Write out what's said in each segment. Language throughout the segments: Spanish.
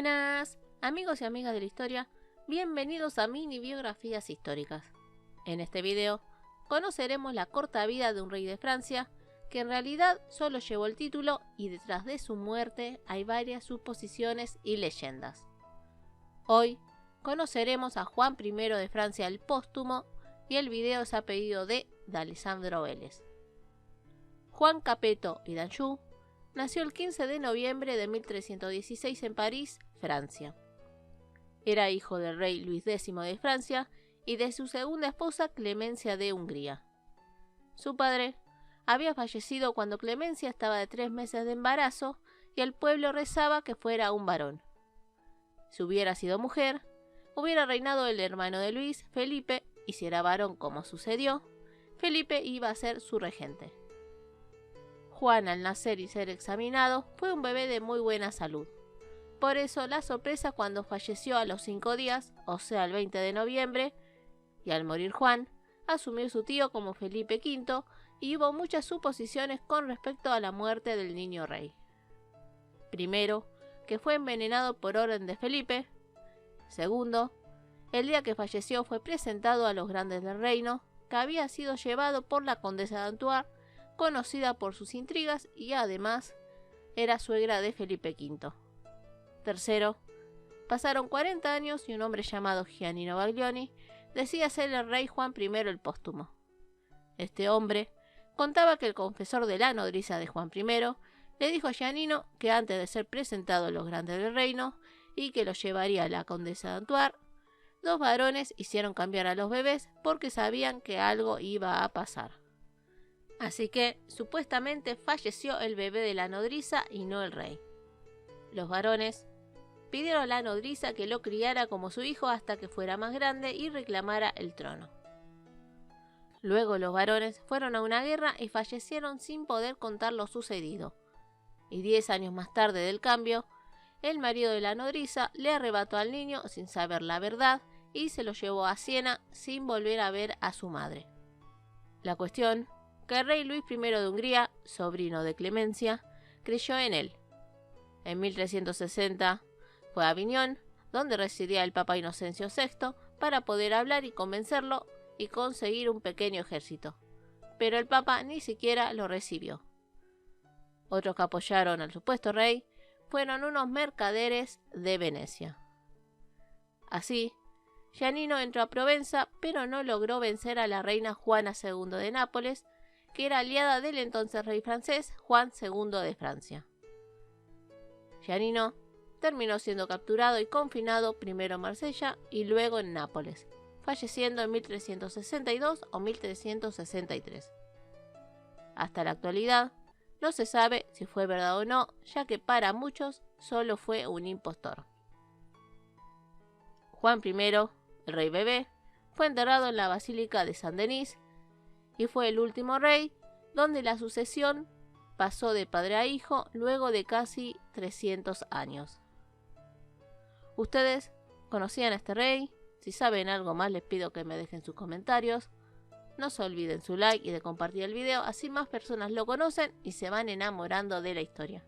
Buenas, amigos y amigas de la historia, bienvenidos a Mini Biografías Históricas. En este video conoceremos la corta vida de un rey de Francia, que en realidad solo llevó el título y detrás de su muerte hay varias suposiciones y leyendas. Hoy conoceremos a Juan I de Francia el Póstumo y el video es a pedido de D'Alessandro Vélez. Juan Capetto y d'Anjou nació el 15 de noviembre de 1316 en París, Francia. Era hijo del rey Luis X de Francia y de su segunda esposa Clemencia de Hungría. Su padre había fallecido cuando Clemencia estaba de 3 meses de embarazo y el pueblo rezaba que fuera un varón. Si hubiera sido mujer, hubiera reinado el hermano de Luis, Felipe, y si era varón como sucedió, Felipe iba a ser su regente. Juan, al nacer y ser examinado, fue un bebé de muy buena salud. Por eso la sorpresa cuando falleció a los 5 días, o sea el 20 de noviembre, y al morir Juan, asumió su tío como Felipe V y hubo muchas suposiciones con respecto a la muerte del niño rey. Primero, que fue envenenado por orden de Felipe. Segundo, el día que falleció fue presentado a los grandes del reino, que había sido llevado por la condesa de Artois, conocida por sus intrigas y además era suegra de Felipe V. Tercero, pasaron 40 años y un hombre llamado Giannino Baglioni decía ser el rey Juan I el Póstumo. Este hombre contaba que el confesor de la nodriza de Juan I le dijo a Giannino que antes de ser presentado a los grandes del reino y que lo llevaría a la condesa de Artois, 2 varones hicieron cambiar a los bebés porque sabían que algo iba a pasar. Así que, supuestamente, falleció el bebé de la nodriza y no el rey. Los varones pidieron a la nodriza que lo criara como su hijo hasta que fuera más grande y reclamara el trono. Luego los varones fueron a una guerra y fallecieron sin poder contar lo sucedido. Y 10 años más tarde del cambio, el marido de la nodriza le arrebató al niño sin saber la verdad y se lo llevó a Siena sin volver a ver a su madre. La cuestión que el rey Luis I de Hungría, sobrino de Clemencia, creyó en él. En 1360 fue a Aviñón, donde residía el Papa Inocencio VI, para poder hablar y convencerlo y conseguir un pequeño ejército. Pero el Papa ni siquiera lo recibió. Otros que apoyaron al supuesto rey fueron unos mercaderes de Venecia. Así, Giannino entró a Provenza, pero no logró vencer a la reina Juana II de Nápoles, que era aliada del entonces rey francés Juan II de Francia. Giannino terminó siendo capturado y confinado primero en Marsella y luego en Nápoles, falleciendo en 1362 o 1363. Hasta la actualidad, no se sabe si fue verdad o no, ya que para muchos solo fue un impostor. Juan I, el rey bebé, fue enterrado en la Basílica de Saint-Denis y fue el último rey donde la sucesión pasó de padre a hijo luego de casi 300 años. ¿Ustedes conocían a este rey? Si saben algo más les pido que me dejen sus comentarios. No se olviden su like y de compartir el video, así más personas lo conocen y se van enamorando de la historia.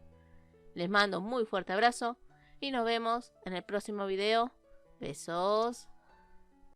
Les mando un muy fuerte abrazo y nos vemos en el próximo video. Besos.